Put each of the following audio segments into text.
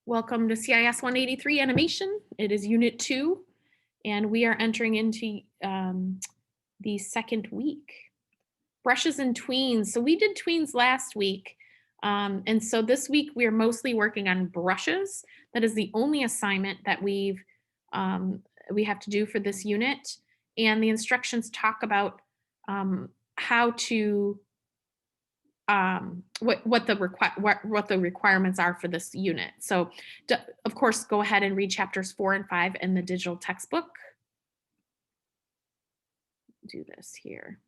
Welcome to CIS 183 Animation. It is Unit 2, and we are entering into the second week. Brushes and tweens. So we did tweens last week, and so this week we are mostly working on brushes. That is the only assignment that we have to do for this unit, and the instructions talk about how to what the requirements are for this unit. So of course, go ahead and read chapters 4 and 5 in the digital textbook. Do this here,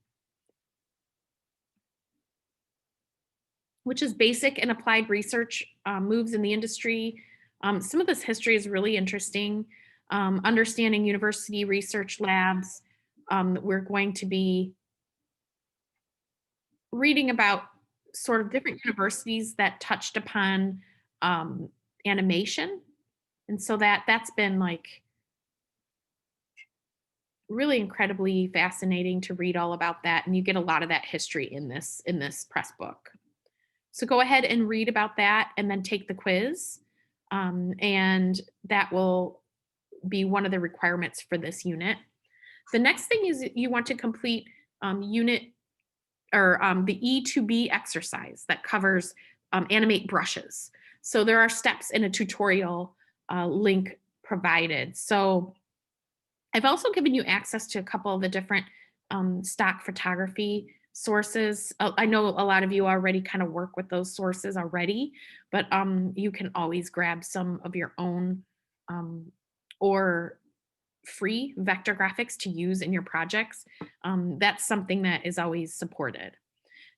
which is basic and applied research moves in the industry. Some of this history is really interesting. Understanding university research labs. We're going to be reading about sort of different universities that touched upon animation. And so that's been like really incredibly fascinating to read all about that. And you get a lot of that history in this press book. So go ahead and read about that and then take the quiz. And that will be one of the requirements for this unit. The next thing is you want to complete unit or the E2B exercise that covers animate brushes. So there are steps in a tutorial link provided. So I've also given you access to a couple of the different stock photography sources. I know a lot of you already kind of work with those sources already, but you can always grab some of your own or free vector graphics to use in your projects. That's something that is always supported.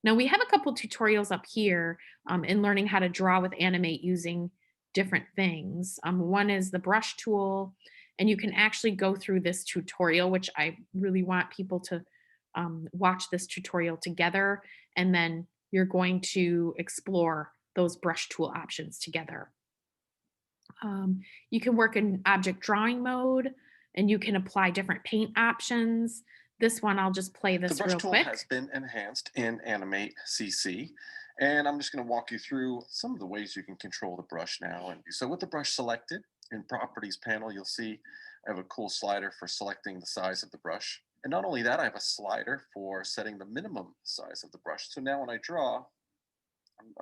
Now we have a couple tutorials up here in learning how to draw with animate using different things. One is the brush tool, and you can actually go through this tutorial, which I really want people to watch this tutorial together, and then you're going to explore those brush tool options together. You can work in object drawing mode, and you can apply different paint options. This one, I'll just play The this brush real tool quick. has been enhanced in Animate CC, and I'm just going to walk you through some of the ways you can control the brush now. And so with the brush selected, in Properties panel, you'll see I have a cool slider for selecting the size of the brush. And not only that, I have a slider for setting the minimum size of the brush. So now when I draw,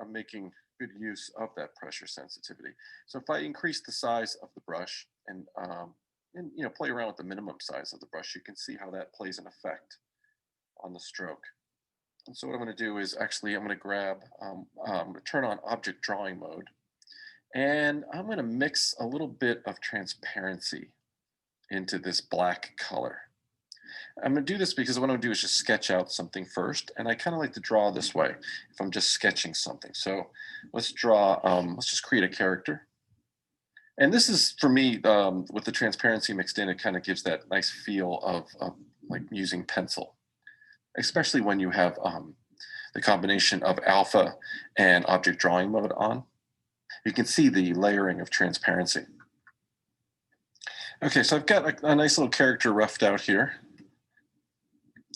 I'm making good use of that pressure sensitivity. So if I increase the size of the brush and play around with the minimum size of the brush, you can see how that plays an effect on the stroke. And so what I'm going to do is actually I'm going to grab, turn on object drawing mode, and I'm going to mix a little bit of transparency into this black color. I'm going to do this because what I'm going to do is just sketch out something first, and I kind of like to draw this way if I'm just sketching something. So let's draw, let's just create a character. And this is, for me, with the transparency mixed in, it kind of gives that nice feel of like using pencil, especially when you have the combination of alpha and object drawing mode on. You can see the layering of transparency. Okay, so I've got a nice little character roughed out here.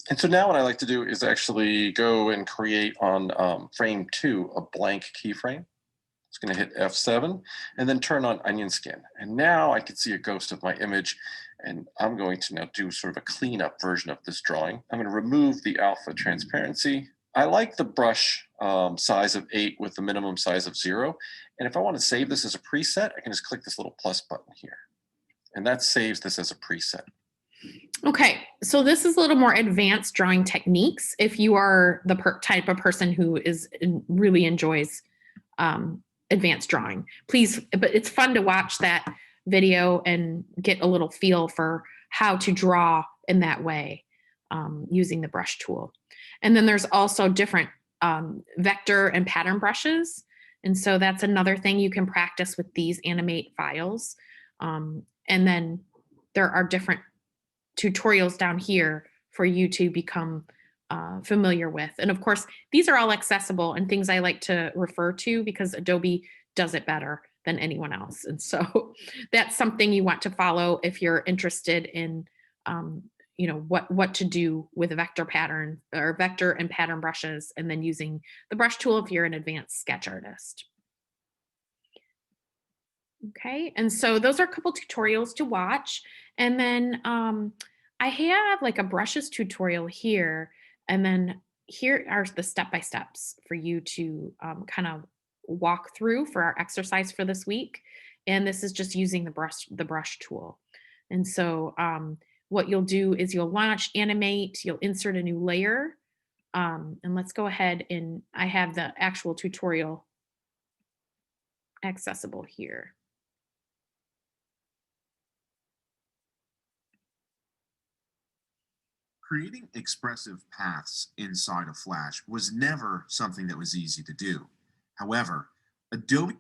And so now what I like to do is actually go and create on frame 2 a blank keyframe. It's going to hit F7 and then turn on onion skin. And now I can see a ghost of my image, and I'm going to now do sort of a cleanup version of this drawing. I'm going to remove the alpha transparency. I like the brush size of 8 with the minimum size of 0. And if I want to save this as a preset, I can just click this little plus button here. And that saves this as a preset. Okay, so this is a little more advanced drawing techniques if you are the type of person who really enjoys advanced drawing. Please, but it's fun to watch that video and get a little feel for how to draw in that way using the brush tool. And then there's also different vector and pattern brushes. And so that's another thing you can practice with these animate files. And then there are different tutorials down here for you to become familiar with. And of course, these are all accessible and things I like to refer to because Adobe does it better than anyone else. And so that's something you want to follow if you're interested in what to do with a vector pattern or vector and pattern brushes, and then using the brush tool if you're an advanced sketch artist. Okay. And so those are a couple tutorials to watch. And then I have like a brushes tutorial here. And then here are the step by steps for you to kind of walk through for our exercise for this week. And this is just using the brush tool. And so what you'll do is you'll launch, animate, you'll insert a new layer. And let's go ahead and I have the actual tutorial accessible here. Creating expressive paths inside of Flash was never something that was easy to do. However, Adobe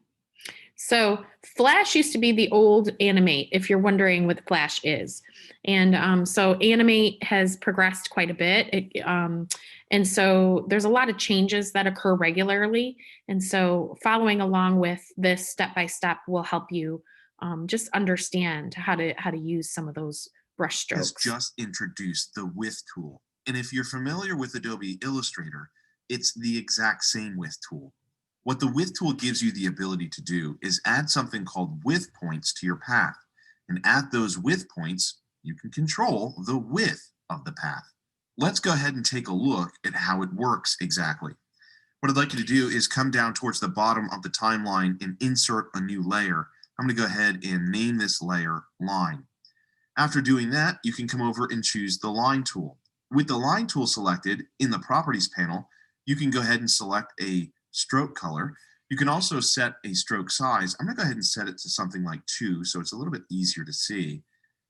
So Flash used to be the old Animate, if you're wondering what Flash is. And so Animate has progressed quite a bit. And so there's a lot of changes that occur regularly. And so following along with this step by step will help you just understand how to use some of those brush has strokes. just introduced the Width tool. And if you're familiar with Adobe Illustrator, it's the exact same Width tool. What the Width tool gives you the ability to do is add something called width points to your path. And at those width points, you can control the width of the path. Let's go ahead and take a look at how it works exactly. What I'd like you to do is come down towards the bottom of the timeline and insert a new layer. I'm going to go ahead and name this layer line. After doing that, you can come over and choose the line tool. With the line tool selected in the properties panel, you can go ahead and select a stroke color. You can also set a stroke size. I'm going to go ahead and set it to something like 2, so it's a little bit easier to see.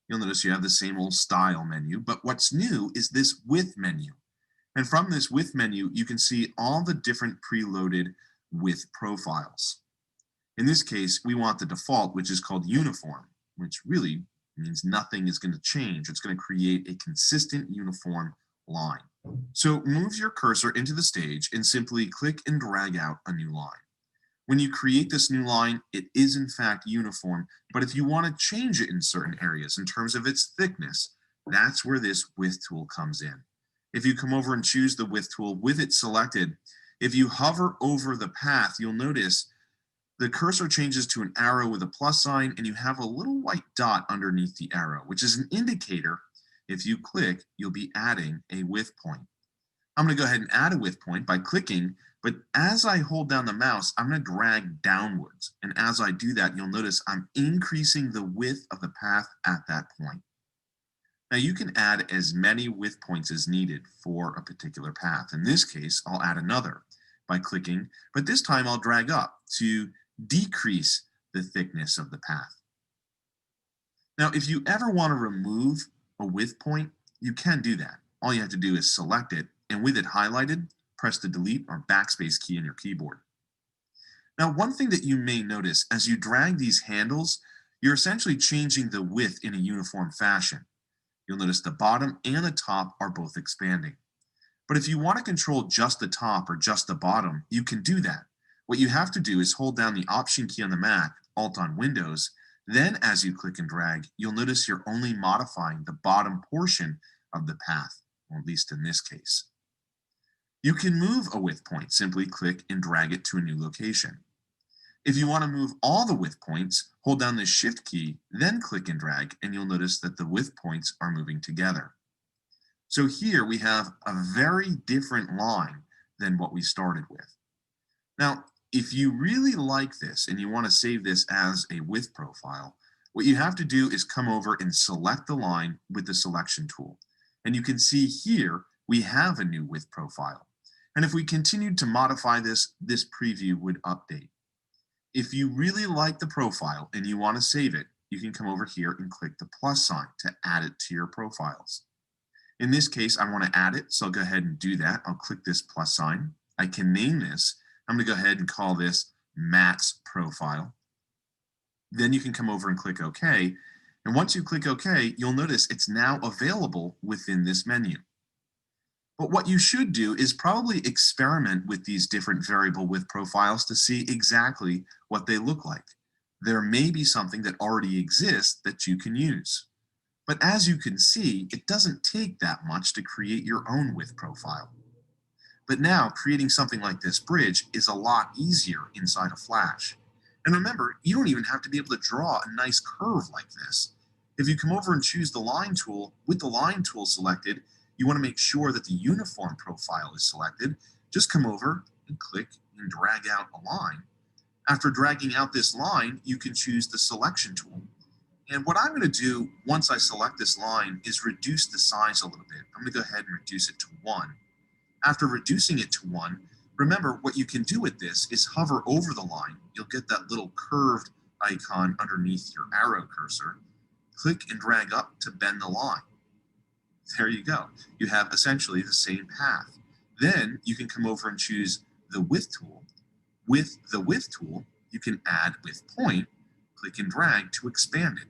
You'll notice you have the same old style menu, but what's new is this width menu. And from this width menu, you can see all the different preloaded width profiles. In this case, we want the default, which is called uniform, which really means nothing is going to change. It's going to create a consistent uniform line. So move your cursor into the stage and simply click and drag out a new line. When you create this new line, it is in fact uniform, but if you want to change it in certain areas in terms of its thickness, that's where this width tool comes in. If you come over and choose the width tool with it selected, if you hover over the path, you'll notice the cursor changes to an arrow with a plus sign, and you have a little white dot underneath the arrow, which is an indicator. If you click, you'll be adding a width point. I'm going to go ahead and add a width point by clicking, but as I hold down the mouse, I'm going to drag downwards. And as I do that, you'll notice I'm increasing the width of the path at that point. Now you can add as many width points as needed for a particular path. In this case, I'll add another by clicking, but this time I'll drag up to decrease the thickness of the path. Now, if you ever want to remove a width point, you can do that. All you have to do is select it, and with it highlighted, press the delete or backspace key on your keyboard. Now, one thing that you may notice as you drag these handles, you're essentially changing the width in a uniform fashion. You'll notice the bottom and the top are both expanding. But if you want to control just the top or just the bottom, you can do that. What you have to do is hold down the Option key on the Mac, Alt on Windows. Then as you click and drag, you'll notice you're only modifying the bottom portion of the path, or at least in this case. You can move a width point. Simply click and drag it to a new location. If you want to move all the width points, hold down the Shift key, then click and drag, and you'll notice that the width points are moving together. So here we have a very different line than what we started with. Now, if you really like this and you want to save this as a width profile, what you have to do is come over and select the line with the selection tool. And you can see here we have a new width profile. And if we continued to modify this, this preview would update. If you really like the profile and you want to save it, you can come over here and click the plus sign to add it to your profiles. In this case, I want to add it, so I'll go ahead and do that. I'll click this plus sign. I can name this. I'm going to go ahead and call this Matt's profile. Then you can come over and click OK. And once you click OK, you'll notice it's now available within this menu. But what you should do is probably experiment with these different variable width profiles to see exactly what they look like. There may be something that already exists that you can use. But as you can see, it doesn't take that much to create your own width profile. But now creating something like this bridge is a lot easier inside of Flash. And remember, you don't even have to be able to draw a nice curve like this. If you come over and choose the line tool, with the line tool selected, you want to make sure that the uniform profile is selected. Just come over and click and drag out a line. After dragging out this line, you can choose the selection tool. And what I'm going to do once I select this line is reduce the size a little bit. I'm going to go ahead and reduce it to 1. After reducing it to 1, remember what you can do with this is hover over the line. You'll get that little curved icon underneath your arrow cursor. Click and drag up to bend the line. There you go. You have essentially the same path. Then you can come over and choose the width tool. With the width tool, you can add width point, click and drag to expand it.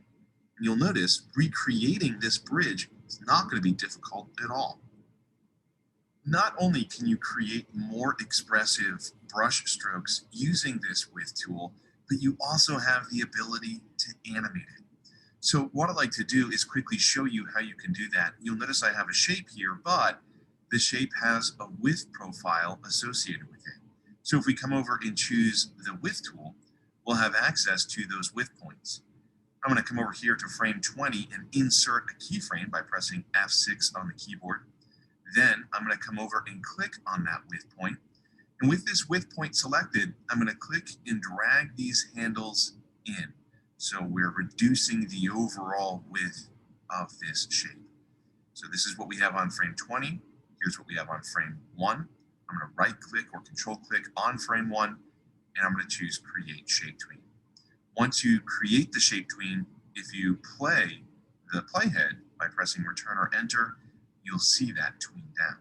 And you'll notice recreating this bridge is not going to be difficult at all. Not only can you create more expressive brush strokes using this width tool, but you also have the ability to animate it. So what I'd like to do is quickly show you how you can do that. You'll notice I have a shape here, but the shape has a width profile associated with it. So if we come over and choose the width tool, we'll have access to those width points. I'm going to come over here to frame 20 and insert a keyframe by pressing F6 on the keyboard. Then I'm going to come over and click on that width point. And with this width point selected, I'm going to click and drag these handles in. So we're reducing the overall width of this shape. So this is what we have on frame 20. Here's what we have on frame 1. I'm going to right click or control click on frame 1, and I'm going to choose Create Shape Tween. Once you create the shape tween, if you play the playhead by pressing Return or Enter, you'll see that tween down.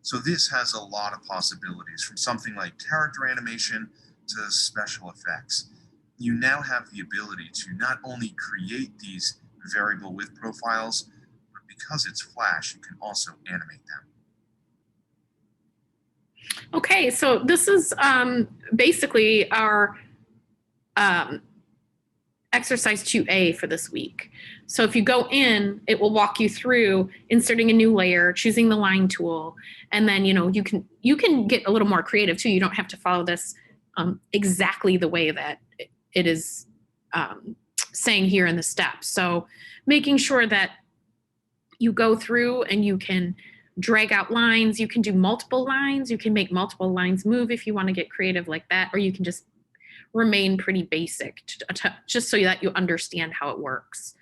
So this has a lot of possibilities, from something like character animation to special effects. You now have the ability to not only create these variable width profiles, but because it's Flash, you can also animate them. Okay, so this is basically our exercise 2A for this week. So if you go in, it will walk you through inserting a new layer, choosing the line tool, and then you can get a little more creative too. You don't have to follow this exactly the way that it is saying here in the steps. So making sure that you go through and you can drag out lines, you can do multiple lines, you can make multiple lines move if you want to get creative like that, or you can just remain pretty basic just so that you understand how it works.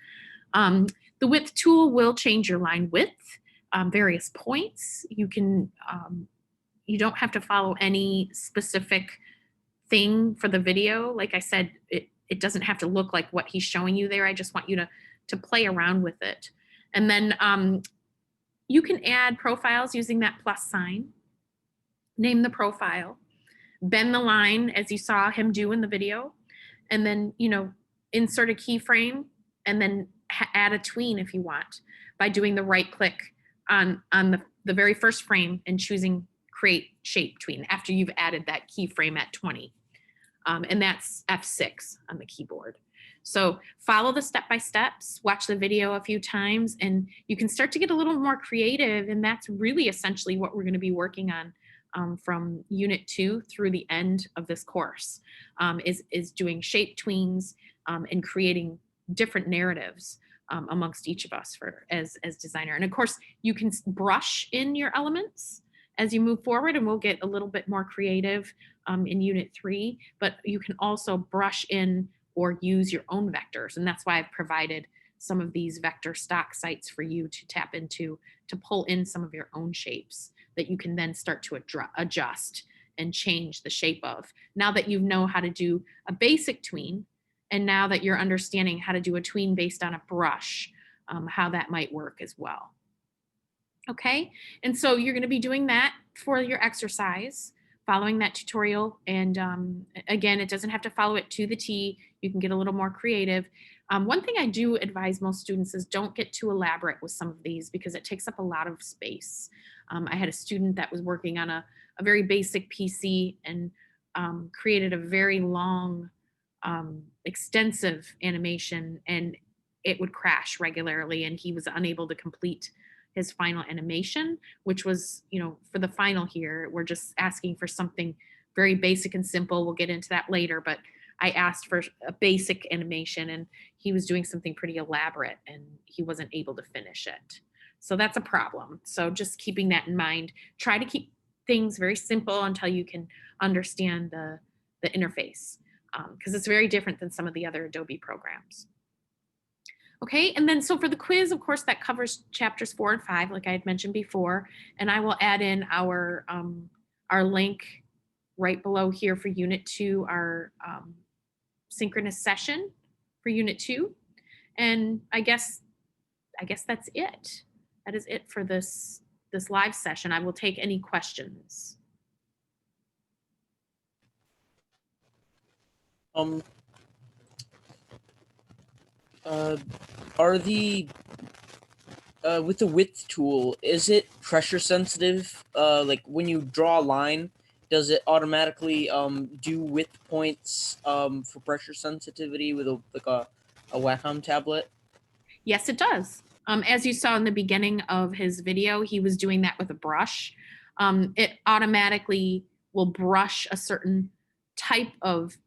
The width tool will change your line width, various points. You can, you don't have to follow any specific thing for the video. Like I said, it doesn't have to look like what he's showing you there. I just want you to play around with it. And then you can add profiles using that plus sign, name the profile, bend the line as you saw him do in the video, and then, insert a keyframe and then add a tween if you want by doing the right click on the very first frame and choosing Create Shape Tween after you've added that keyframe at 20. And that's F6 on the keyboard. So follow the step-by-steps, watch the video a few times, and you can start to get a little more creative. And that's really essentially what we're going to be working on from Unit 2 through the end of this course, is doing shape tweens and creating different narratives amongst each of us as designer. And of course, you can brush in your elements as you move forward, and we'll get a little bit more creative in Unit 3, but you can also brush in or use your own vectors. And that's why I've provided some of these vector stock sites for you to tap into to pull in some of your own shapes that you can then start to adjust and change the shape of. Now that you know how to do a basic tween, and now that you're understanding how to do a tween based on a brush, how that might work as well. Okay, and so you're going to be doing that for your exercise, following that tutorial. And again, it doesn't have to follow it to the T. You can get a little more creative. One thing I do advise most students is don't get too elaborate with some of these because it takes up a lot of space. I had a student that was working on a very basic PC and created a very long, extensive animation, and it would crash regularly, and he was unable to complete his final animation, which was, for the final here, we're just asking for something very basic and simple. We'll get into that later, but I asked for a basic animation and he was doing something pretty elaborate and he wasn't able to finish it. So that's a problem. So just keeping that in mind, try to keep things very simple until you can understand the interface, because it's very different than some of the other Adobe programs. Okay, and then so for the quiz, of course, that covers chapters 4 and 5, like I had mentioned before, and I will add in our link right below here for Unit 2, our synchronous session for Unit 2, and I guess that's it. That is it for this live session. I will take any questions. Are the with the width tool, is it pressure sensitive? Like when you draw a line, does it automatically do width points for pressure sensitivity with a Wacom tablet? Yes, it does. As you saw in the beginning of his video, he was doing that with a brush. It automatically will brush a certain type of,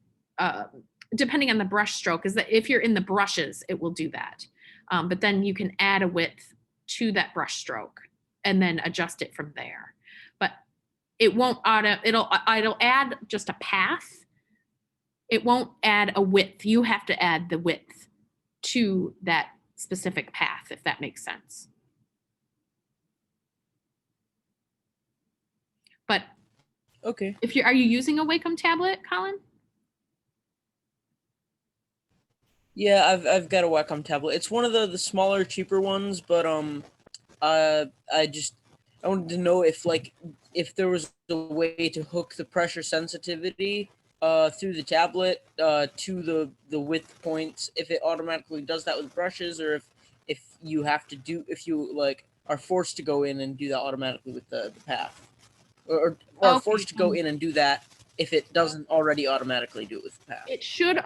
depending on the brush stroke, is that if you're in the brushes, it will do that. But then you can add a width to that brush stroke and then adjust it from there. But it won't it'll add just a path. It won't add a width. You have to add the width to that specific path, if that makes sense. But Okay. are you using a Wacom tablet, Colin? Yeah, I've got a Wacom tablet. It's one of the smaller, cheaper ones, but I wanted to know if there was a way to hook the pressure sensitivity through the tablet to the width points, if it automatically does that with brushes, or if you have to if you are forced to go in and do that automatically with the path, or Okay, forced to go in and do that if it doesn't already automatically do it with the path. It should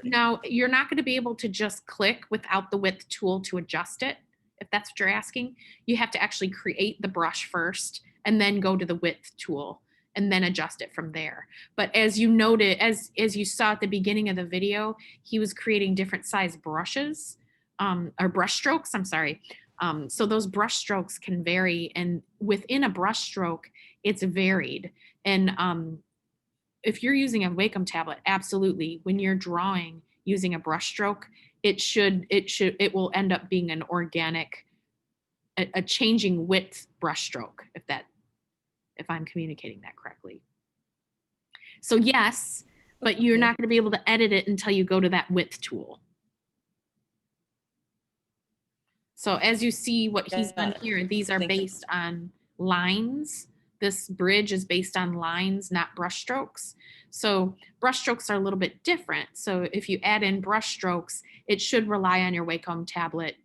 Now, you're not going to be able to just click without the width tool to adjust it, if that's what you're asking. You have to actually create the brush first and then go to the width tool and then adjust it from there. But as you noted, as you saw at the beginning of the video, he was creating different size brushes, or brush strokes, I'm sorry. So those brush strokes can vary, and within a brush stroke, it's varied. And if you're using a Wacom tablet, absolutely, when you're drawing using a brush stroke, it will end up being an organic, a changing width brush stroke, if I'm communicating that correctly. So yes, but you're not going to be able to edit it until you go to that width tool. So as you see what he's done here, these are based on lines. This bridge is based on lines, not brush strokes. So brush strokes are a little bit different. So if you add in brush strokes, it should rely on your Wacom tablet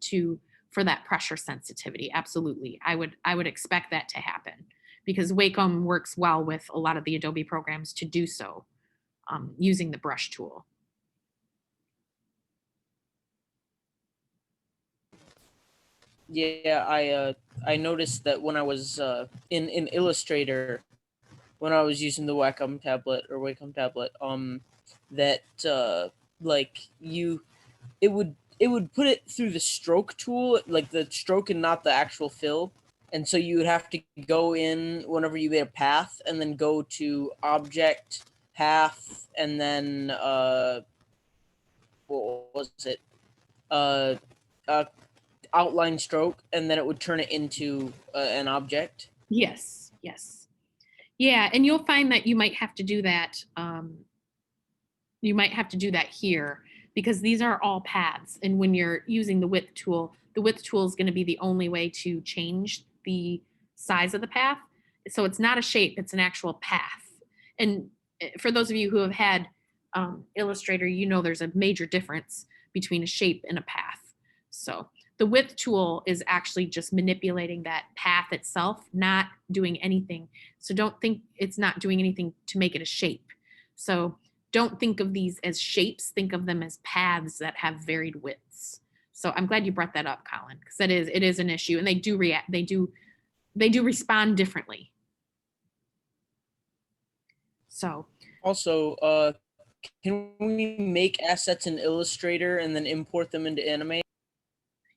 for that pressure sensitivity. Absolutely. I would expect that to happen, because Wacom works well with a lot of the Adobe programs to do so, using the brush tool. Yeah, I noticed that when I was in Illustrator, when I was using the Wacom tablet, that it would put it through the stroke tool, like the stroke and not the actual fill. And so you would have to go in whenever you made a path and then go to object, path, and then what was it? Outline stroke, and then it would turn it into an object. Yes. Yeah, and you'll find that you might have to do that. You might have to do that here, because these are all paths. And when you're using the width tool is going to be the only way to change the size of the path. So it's not a shape, it's an actual path. And for those of you who have had Illustrator, you know there's a major difference between a shape and a path. So the width tool is actually just manipulating that path itself, not doing anything. So don't think it's not doing anything to make it a shape. So don't think of these as shapes, think of them as paths that have varied widths. So I'm glad you brought that up, Colin, because it is an issue, and they do respond differently. So also, can we make assets in Illustrator and then import them into Animate?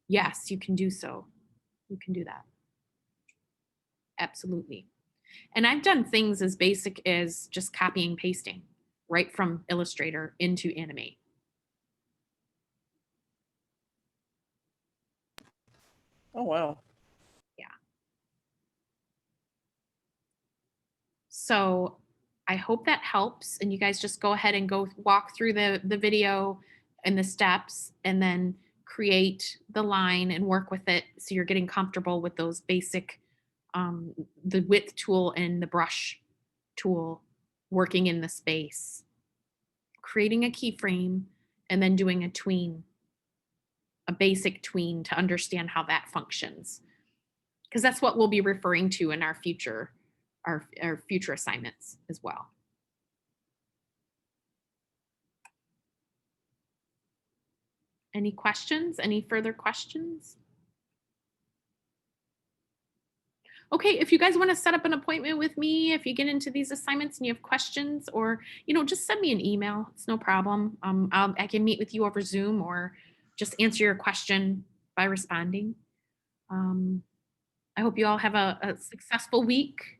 Yes, you can do so. You can do that. Absolutely. And I've done things as basic as just copying, pasting right from Illustrator into Animate. Oh, wow. So I hope that helps. And you guys just go ahead and go walk through the video and the steps and then create the line and work with it. So you're getting comfortable with those basic, the width tool and the brush tool working in the space, creating a keyframe and then doing a tween, a basic tween to understand how that functions. Because that's what we'll be referring to in our future assignments as well. Any questions? Any further questions? Okay, if you guys want to set up an appointment with me, if you get into these assignments and you have questions, or just send me an email. It's no problem. I can meet with you over Zoom or just answer your question by responding. I hope you all have a successful week.